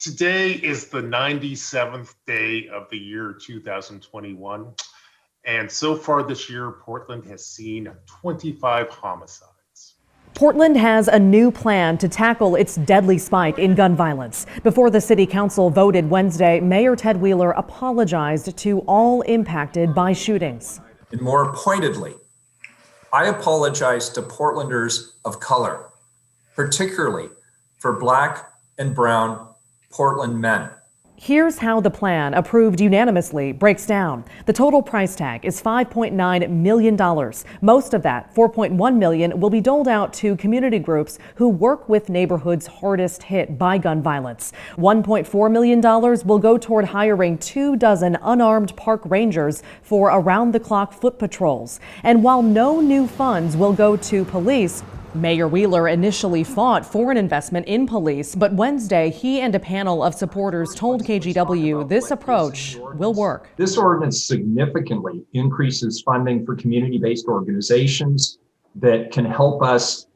Today is the 97th day of the year 2021. And so far this year, Portland has seen 25 homicides. Portland has a new plan to tackle its deadly spike in gun violence. Before the city council voted Wednesday, Mayor Ted Wheeler apologized to all impacted by shootings. And more pointedly, I apologize to Portlanders of color, particularly for Black and brown Portland men. Here's how the plan, approved unanimously, breaks down. The total price tag is $5.9 million. Most of that, $4.1 million, will be doled out to community groups who work with neighborhoods hardest hit by gun violence. $1.4 million will go toward hiring 24 unarmed park rangers for around-the-clock foot patrols. And while no new funds will go to police, Mayor Wheeler initially fought for an investment in police, but Wednesday he and a panel of supporters told KGW this approach will work. This ordinance significantly increases funding for community-based organizations that can help us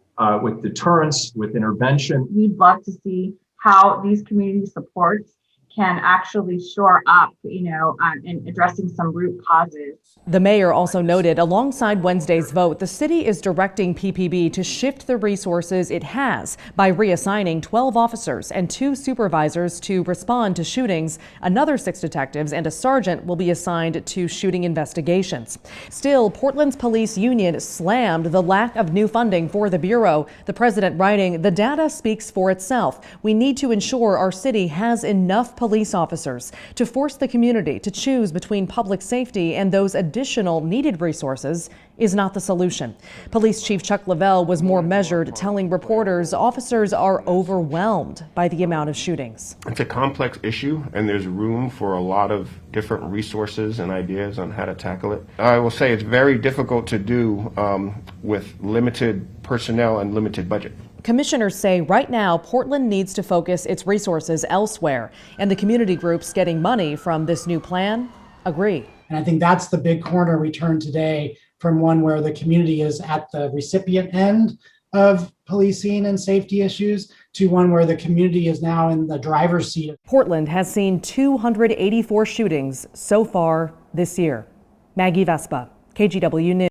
with deterrence, with intervention. We'd love to see how these community supports can actually shore up, in addressing some root causes. The mayor also noted alongside Wednesday's vote, the city is directing PPB to shift the resources it has by reassigning 12 officers and 2 supervisors to respond to shootings. Another 6 detectives and a sergeant will be assigned to shooting investigations. Still, Portland's police union slammed the lack of new funding for the Bureau. The president writing, "The data speaks for itself. We need to ensure our city has enough police officers. To force the community to choose between public safety and those additional needed resources is not the solution." Police Chief Chuck Lavelle was more measured, telling reporters officers are overwhelmed by the amount of shootings. It's a complex issue, and there's room for a lot of different resources and ideas on how to tackle it. I will say it's very difficult to do with limited personnel and limited budget. Commissioners say right now Portland needs to focus its resources elsewhere, and the community groups getting money from this new plan agree. And I think that's the big corner we turned today, from one where the community is at the recipient end of policing and safety issues to one where the community is now in the driver's seat. Portland has seen 284 shootings so far this year. Maggie Vespa, KGW News.